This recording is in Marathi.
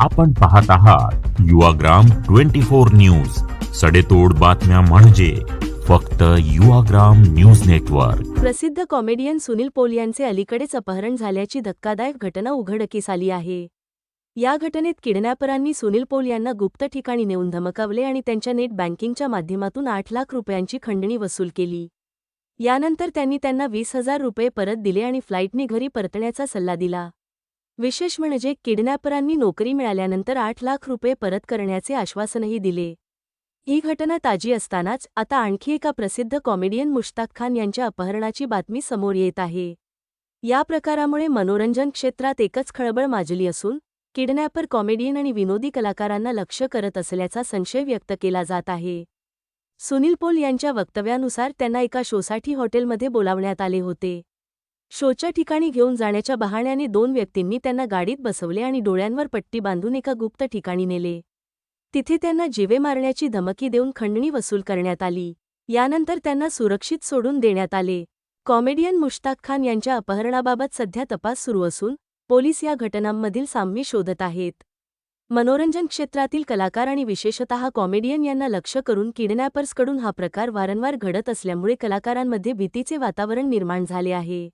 आपण पाहत आहात युवाग्राम 24 न्यूज, सडेतोड बातम्या म्हणजे फक्त युवाग्राम न्यूज नेटवर्क। प्रसिद्ध कॉमेडियन सुनील पोल यांचे अलीकडेच अपहरण झाल्याची धक्कादायक घटना उघडकीस आली आहे। या घटनेत किडनॅपरांनी सुनील पोल यांना गुप्त ठिकाणी नेऊन धमकावले आणि त्यांच्या नेट बँकिंगच्या माध्यमातून 8 लाख रुपयांची खंडणी वसूल केली। यानंतर त्यांनी त्यांना 20,000 रुपये परत दिले आणि फ्लाईटने घरी परतण्याचा सल्ला दिला। विशेष म्हणजे किडनॅपरांनी नोकरी मिळाल्यानंतर 8 लाख रुपये परत करण्याचे आश्वासनही दिले। ही घटना ताजी असतानाच आता आणखी एका प्रसिद्ध कॉमेडियन मुश्ताक खान यांच्या अपहरणाची बातमी समोर येत आहे। या प्रकारामुळे मनोरंजन क्षेत्रात एकच खळबळ माजली असून किडनॅपर कॉमेडियन आणि विनोदी कलाकारांना लक्ष्य करत असल्याचा संशय व्यक्त केला जात आहे। सुनील पोल यांच्या वक्तव्यानुसार त्यांना एका शोसाठी हॉटेलमध्ये बोलावण्यात आले होते। शोच्या ठिकाणी घेऊन जाण्याच्या बहाण्याने 2 व्यक्तींनी त्यांना गाडीत बसवले आणि डोळ्यांवर पट्टी बांधून एका गुप्त ठिकाणी नेले। तिथे त्यांना जीवे मारण्याची धमकी देऊन खंडणी वसूल करण्यात आली। यानंतर त्यांना सुरक्षित सोडून देण्यात आले। कॉमेडियन मुश्ताक खान यांच्या अपहरणाबाबत सध्या तपास सुरू असून पोलीस या घटनांमधील साम्य शोधत आहेत। मनोरंजन क्षेत्रातील कलाकार आणि विशेषतः कॉमेडियन यांना लक्ष्य करून किडनॅपर्सकडून हा प्रकार वारंवार घडत असल्यामुळे कलाकारांमध्ये भीतीचे वातावरण निर्माण झाले आहे।